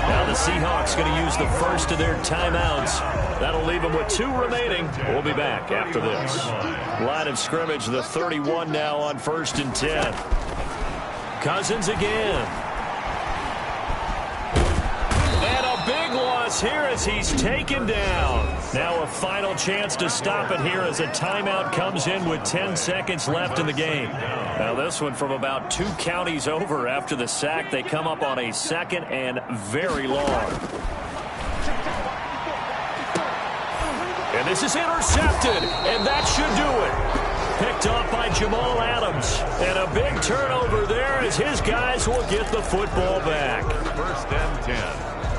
Now the Seahawks going to use the 1st of their timeouts. That'll leave them with 2 remaining. We'll be back after this. Line of scrimmage, the 31 now on 1st and 10. Cousins again. pass here as he's taken down. Now a final chance to stop it here as a timeout comes in with 10 seconds left in the game. Now this one from about 2 counties over after the sack. They come up on a second and very long. And this is intercepted, and that should do it. Picked off by Jamal Adams. And a big turnover there as his guys will get the football back. 1st and 10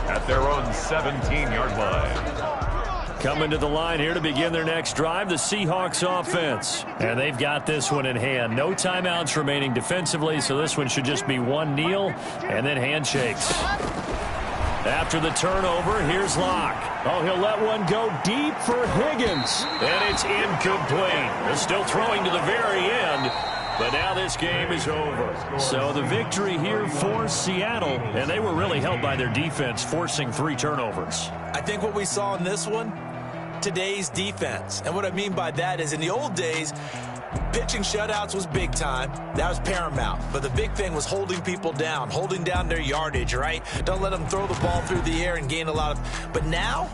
at their own 17-yard line. Coming to the line here to begin their next drive, the Seahawks offense. And they've got this one in hand. No timeouts remaining defensively, so this one should just be one kneel and then handshakes. After the turnover, here's Locke. Oh, he'll let one go deep for Higgins. And it's incomplete. They're still throwing to the very end. But now this game is over. So the victory here for Seattle. And they were really helped by their defense, forcing 3 turnovers. I think what we saw in this one, today's defense. And what I mean by that is in the old days, pitching shutouts was big time. That was paramount. But the big thing was holding people down, holding down their yardage, right? Don't let them throw the ball through the air and gain a lot of... But now,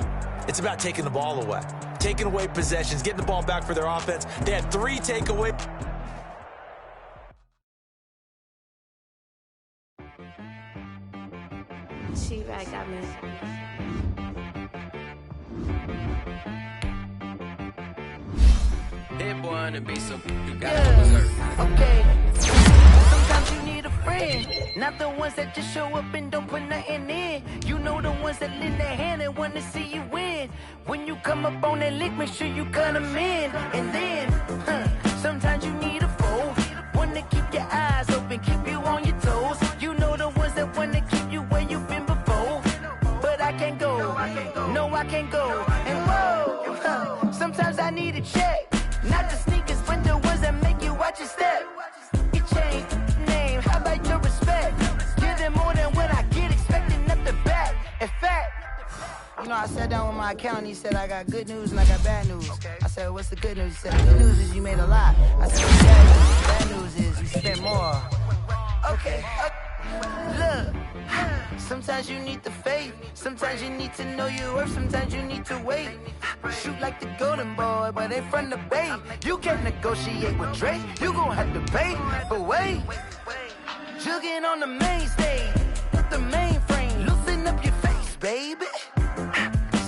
it's about taking the ball away. Taking away possessions, getting the ball back for their offense. They had 3 takeaways. She-Rag got me. That boy on the beat, so you gotta observe. Okay. Sometimes you need a friend, not the ones that just show up and don't put nothing in. You know the ones that lend their hand and want to see you win. When you come up on that lick, make sure you cut them in. And then, sometimes you need a foe, one to keep your eyes open, keep you on your toes. You know the ones that want to keep you where you've been before. But I can't go, no I can't go. And whoa, sometimes I need a check. Not the sneakers, but the ones that make you watch your step. You change name, how about your respect? Give them more than what I get, expecting nothing back. In fact, you know, I sat down with my accountant, he said I got good news and I got bad news. I said, what's the good news? He said, the good news is you made a lot. I said, what's the bad news is you spent more. Okay. Look, sometimes you need the faith, sometimes you need to know your worth, sometimes you need to wait. Shoot like the golden boy, but they from the bay. You can't negotiate with Drake, you gon' have to pay. But wait, jugging on the main stage, with the mainframe, loosen up your face, baby.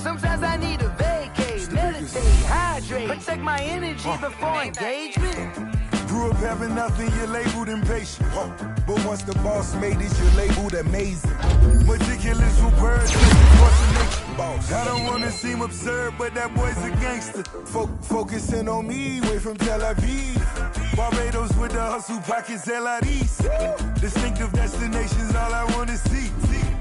Sometimes I need a vacate, meditate, hydrate, protect my energy before engagement. Grew up having nothing, you're labeled impatient. But once the boss made it, you're labeled amazing. Meticulous with words, boss. I don't wanna seem absurd, but that boy's a gangster. Focusing on me, way from Tel Aviv. Barbados with the hustle pockets, LIDs. Distinctive destinations, all I wanna see.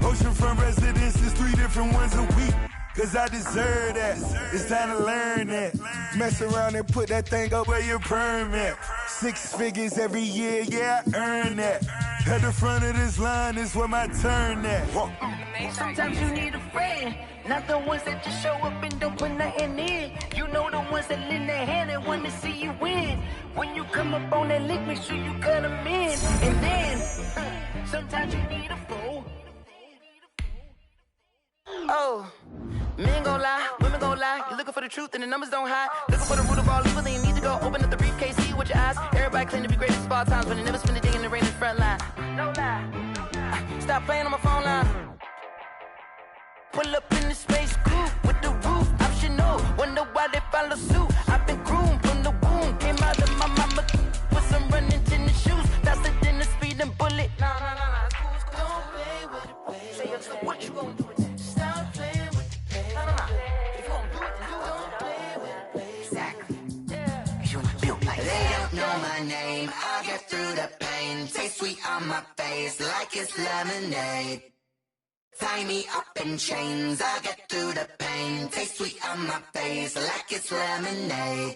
Oceanfront residences, 3 different ones a week. Cause I deserve that, it's time to learn that. Mess around and put that thing up where your perm at. 6 figures every year, yeah, I earn that. At the front of this line is where my turn at. Sometimes you need a friend, not the ones that just show up and don't put nothing in. You know the ones that lend their hand and want to see you win. When you come up on that lick, make sure you cut them in. And then, sometimes you need a foe. Oh, men gon' lie, women gon' lie. You're looking for the truth and the numbers don't hide. Looking for the root of all evil, then you need to go open up the briefcase, see with your eyes. Everybody claim to be great at small times, but they never spend a day in the rain in the front line. No lie. Stop playing on my phone line. Pull up in the space coupe with the roof optional. Wonder why they follow suit. I've been groomed from the womb. Came out of my mama with some running tennis shoes. Faster than the speeding bullet. Nah. Don't play with it, baby. Say so what you gonna do with it? Stop playing with it, baby. Nah. If you gonna do it, then don't play with it, baby. Exactly. Yeah. You built like they don't know my name. I'll get through the pain. Taste sweet on my face like it's lemonade. Tie me up in chains, I'll get through the pain. Taste sweet on my face like it's lemonade.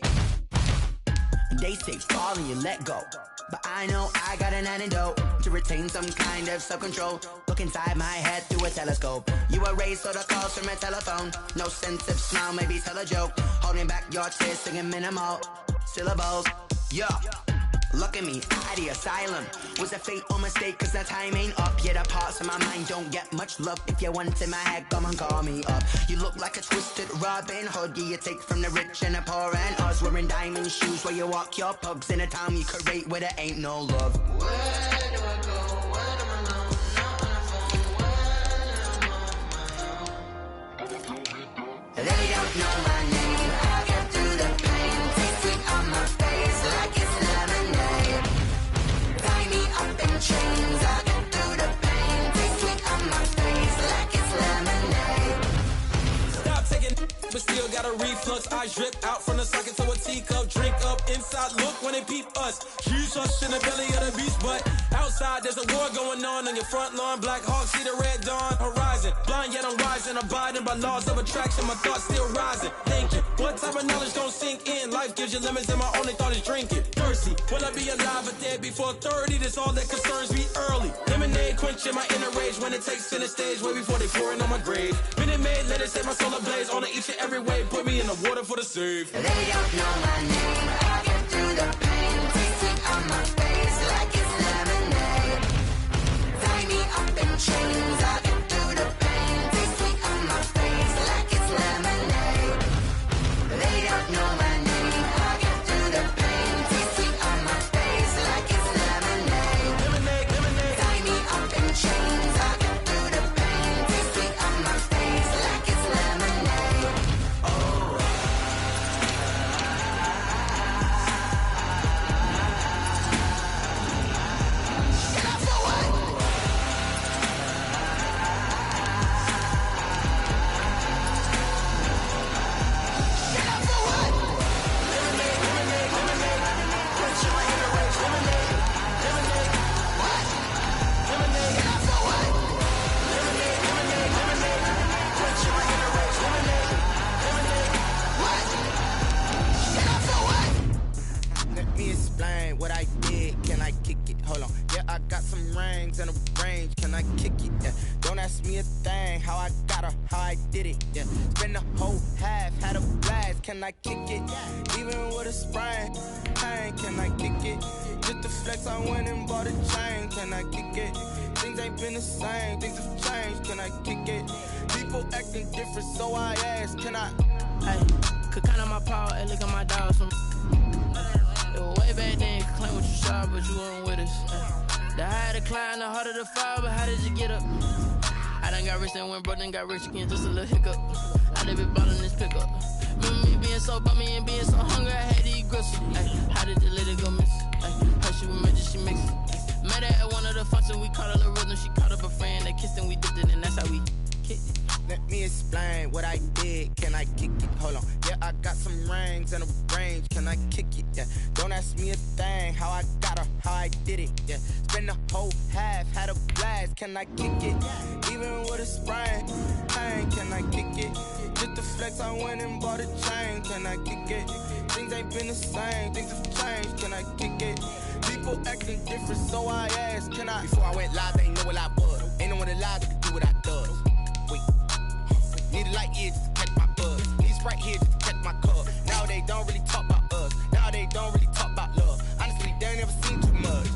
They say fall and you let go, but I know I got an antidote to retain some kind of self-control. Look inside my head through a telescope. You erase all the calls from a telephone. No sense of smile, maybe tell a joke. Holding back your tears, singing minimal syllables. Yeah. Look at me, out the asylum. Was a fate or mistake, cause the time ain't up. Yeah, the parts of my mind don't get much love. If you want in my head, come and call me up. You look like a twisted Robin Hood. Yeah, you take from the rich and the poor and us. Wearing diamond shoes where you walk your pugs. In a town you create where there ain't no love. Where do I go? Where do I know? They don't know my name. I get through the pain. Taste sweet on my face like it's lemonade. Tie me up in chains. I get through the pain. Taste sweet on my face like it's lemonade. Stop taking, but still got a reflux. I drip out from the socket to a teacup. Drink up inside. Look when they peep us. Jesus in the belly of the beast, but outside there's a war going on your front lawn. Black Hawk, see the red dawn horizon. Blind yet I'm rising, abiding by laws of attraction. My thoughts still rising. Thinking, what type of knowledge don't sink in? Life gives you lemons and my only thought is drinking. Thirsty, will I be alive or dead before 30? That's all that concerns me early. Lemonade quenching my inner rage when it takes center stage way before they pouring on my grave. Minute Maid, let it set my soul ablaze on each and every way. Put me in the water for the save. They don't know my name. I get through the pain. Taste sweet on my face like it's lemonade. Tie me up in chains. I get through the pain. Taste sweet on my face like it's lemonade. They don't know my name. I get through the pain. Taste sweet on my face like it's lemonade. Lemonade, lemonade. Tie me up in chains. I get through the pain. Taste sweet on my face like it's lemonade. Oh. Shut up for what? Shut up for what? Lemonade, lemonade, lemonade. Quenching my inner rage. Lemonade, lemonade. What? Lemonade, Shut up for what? lemonade, lemonade, lemonade. Quenching my inner rage. Lemonade, lemonade. What? Shut up for what? Let me explain what I did. Can I kick it? Hold on. Yeah, I got some rings and a range. Can I kick it? Yeah. Don't ask me a thing. How I got her, how I did it. Yeah. Spend the whole half, had a blast. Can I kick it? Even with a sprain. Hey, can I kick it? Just to flex, I went and bought a chain. Can I kick it? Things ain't been the same. Things have changed. Can I kick it? People acting different, so I ask. Can I? Hey, could count on my power, hey, look at my dogs. Way back then, you could claim what you saw, but you weren't with us. The higher the climb, the harder the fall, but how did you get up? I done got rich and went broke, then got rich again, just a little hiccup. I done been ballin' this pickup. Remember me being so bummy and being so hungry, I had to eat gristle. Ay, how did you let it go miss? Ay, how she was magic, she mixed it. Met her at one of the functions, we caught a little rhythm, she caught up a friend, they kissed and we dipped it, and that's how we kicked it. Let me explain what I did. Can I kick it? Hold on. Yeah, I got some rings and a range. Can I kick it? Yeah. Don't ask me a thing. How I got her, how I did it. Yeah. Spend the whole half, had a blast. Can I kick it? Even with a sprain. Hey, can I kick it? Just to flex, I went and bought a chain. Can I kick it? Things ain't been the same. Things have changed. Can I kick it? People acting different, so I asked. Can I? Before I went live, they ain't know what I was. Ain't no one alive that could do what I does. Wait. Need a light ear just to catch my buzz. Need Sprite here just to catch my cup. Now they don't really talk about us. Now they don't really talk about love. Honestly, they ain't never seen too much.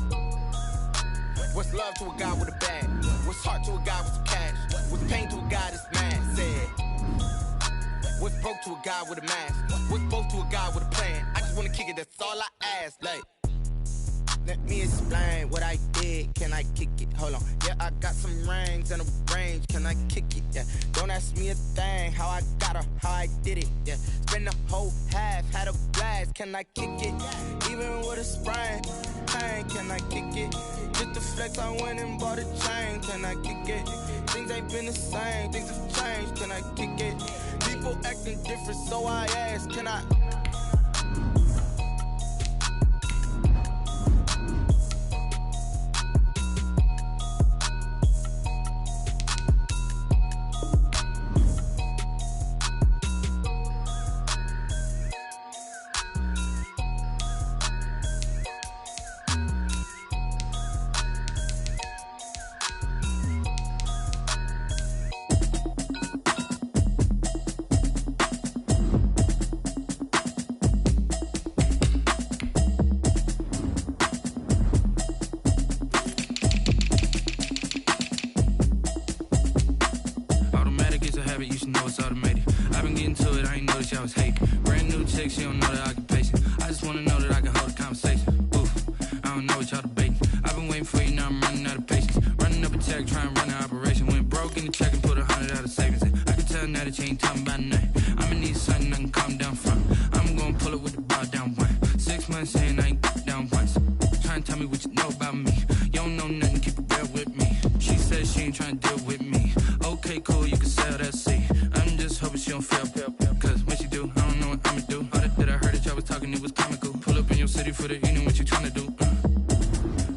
What's love to a guy with a bag? What's heart to a guy with some cash? What's pain to a guy that's mad? Said. What's broke to a guy with a mask? What's both to a guy with a plan? I just wanna kick it, that's all I ask. Like, let me explain what I did. Can I kick it? Hold on. Yeah, I got some rings and a range. Can I kick it? Yeah. Don't ask me a thing. How I got her, how I did it. Yeah. Spend the whole half, had a blast. Can I kick it? Even with a sprain. Hey, can I kick it? Just to flex, I went and bought a chain. Can I kick it? Things ain't been the same. Things have changed. Can I kick it? People acting different, so I ask. Can I? have it, you should know it's automated. I've been getting to it, I ain't noticed y'all was hating. Brand new chick, she don't know the occupation. I just wanna know that I can hold a conversation. Ooh, I don't know what y'all debating. I've been waiting for you, now I'm running out of patience. Running up a check, trying to run an operation. Went broke in the check and put 100 out of savings in. I can tell now that you ain't talking about nothing. I'ma need something I can calm down from. I'm gonna pull it with the bar down one. 6 months saying I ain't down once. Trying to tell me what you know about me. You don't know nothing, keep it real with me. She says she ain't trying to deal with me. Okay, cool, you can sell that seat. I'm just hoping she don't fail. Cause when she do, I don't know what I'ma do. All that I heard that y'all was talking, it was comical. Pull up in your city for the evening, what you trying to do?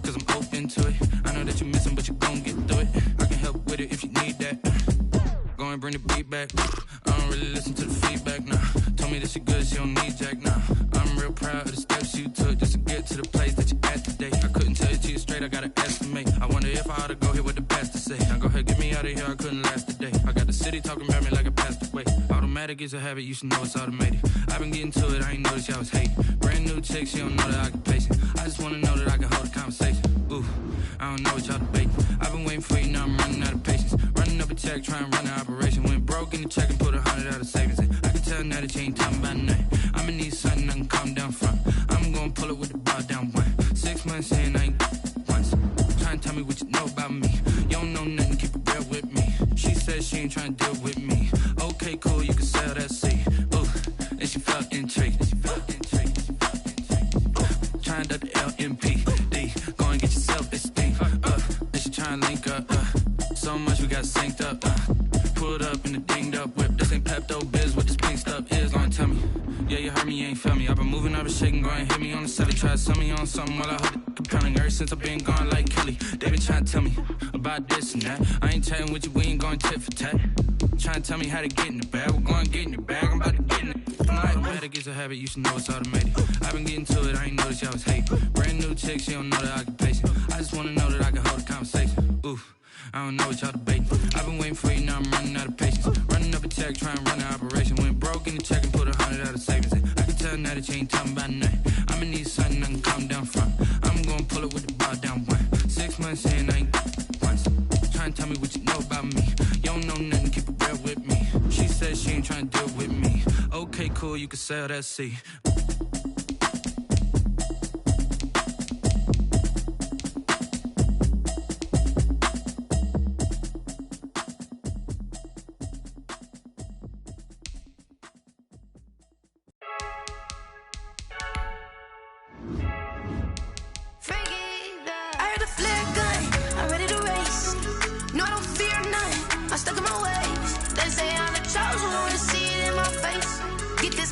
Cause I'm open to it. I know that you missing, but you gon' get through it. I can help with it if you need that. Go and bring the beat back. I don't really listen to the feedback, nah. Told me that she good, she don't need jack, nah. I'm real proud of the steps you took just to get to the place that you at today. I couldn't tell you to you straight, I gotta estimate. I wonder if I ought to go here with the best to say. Now go ahead, get me out of here, I couldn't last a day. I got the city talking about me like I passed away. Automatic is a habit, you should know it's automated. I've been getting to it, I ain't noticed y'all was hating. Brand new chick, she don't know the occupation. I just wanna know that I can hold a conversation. Ooh, I don't know what y'all debating. I've been waiting for you, now I'm running out of patience. Running up a check, trying to run an operation. Went broke in the check and put 100 out of savings in. I can tell now that you ain't talking about nothing. I'ma need something I can calm down from. I'm gonna pull it with the bar down one. 6 months saying I ain't once. Trying to tell me what you know about me. You don't know nothing, keep it real with me. She says she ain't trying to deal with me. Okay, cool, you can sell that seat. Ooh, and she felt intrigued. Trying to the LMPD. Go and get yourself esteem. And she trying to link up. So much we got synced up. Pulled up in the dinged up whip. This ain't Pepto-Biz, what this pink stuff is. Gonna tell me. Yeah, you heard me, you ain't feel me. I've been moving, I've been shaking, go and hit me on the celly. Try to sell me on something while I hold it compelling. Ever since I've been gone like Kelly, they been trying to tell me about this and that. I ain't chatting with you, we ain't going tit for tat. Trying to tell me how to get in the bag. We're going to get in the bag, I'm about to get in it. Automatic is a habit, you should know it's automated. I've been getting to it, I ain't noticed y'all was hating. Brand new chick, she don't know the occupation. I just wanna know that I can hold a conversation. Ooh, I don't know what y'all debating. I've been waiting for you, now I'm running out of patience. Running up a check, trying to run an operation. Went broke in the check and put 100 out of savings in. I can tell now that you ain't talking about nothing. I'ma need something I can calm down from. I'm gonna pull it with the bar down one. 6 months saying I ain't once. Trying to tell me what you know about me. You don't know nothing, keep it real with me. She says she ain't trying to deal with me. Okay, cool, you can sell that seat.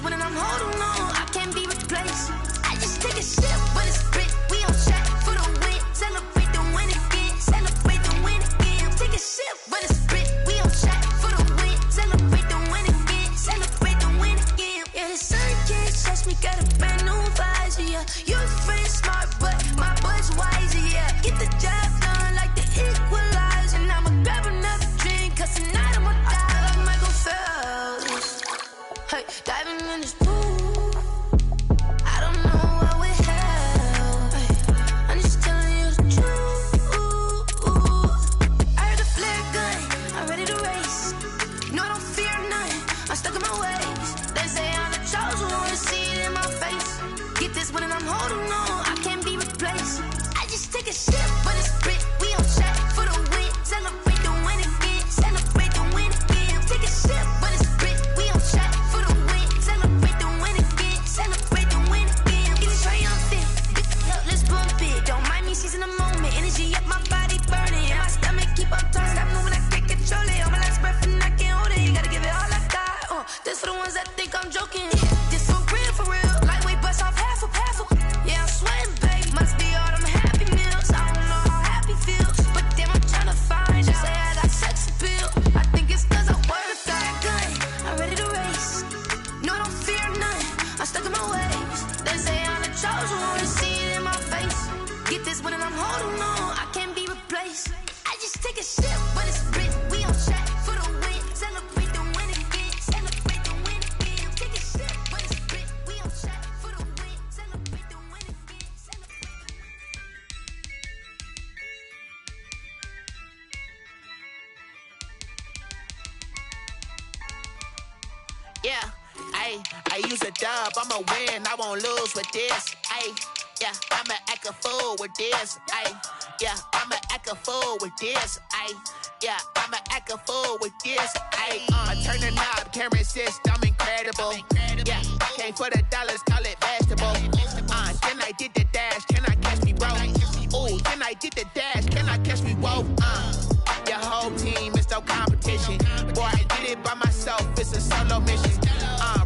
When I'm holding on, I can't be replaced. I just take a sip, but it's spit. We on track for the win. Celebrate the win again. Celebrate the win again. Take a sip, but it's spit. We on track for the win. Celebrate the win again. Celebrate the win again. Yeah, the sun can't touch me. Got a brand new visor. Yeah, your friend's smart, but my boy's wiser. Yeah, get the job done like the equalizer. And I'ma grab another drink, 'cause tonight I'ma die like Michael Phelps. Hey, diving in this pool. Yeah, ayy, I use a dub, I'ma win, I won't lose with this, ayy. Yeah, I'ma act a fool with this, ayy. Yeah, I'ma act a fool with this, ayy. Yeah, I'ma act a fool with this, ayy. I turn the knob, camera assist, I'm incredible. Yeah, came for the dollars, call it vegetable. Then I did the dash, can I catch me, bro? Ooh, then I did the dash, can I catch me, whoa? Your whole team is no competition. Boy, I did it by myself, it's a solo mission.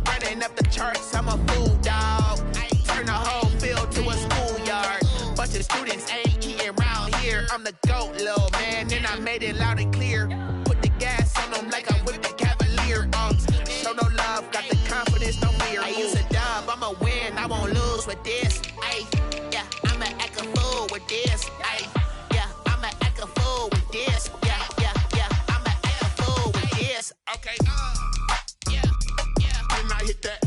Running up the charts, I'm a fool, dog. Turn the whole field to a schoolyard. Bunch of students ain't eating round here. I'm the GOAT, little man, and I made it loud and clear. Put the gas on them like I whipped the Cavalier. Show no love, got the confidence, no fear. I use a dub, I'ma win, I won't lose with this. Ay, yeah, I'ma act a fool with this. Ay, yeah, I'ma act a fool with this. Yeah, yeah, yeah, I'ma act a fool with this. Okay, yeah, yeah, when I hit that.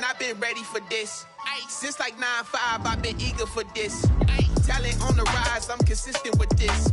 I've been ready for this. Since like 9-5, I've been eager for this. Talent on the rise, I'm consistent with this.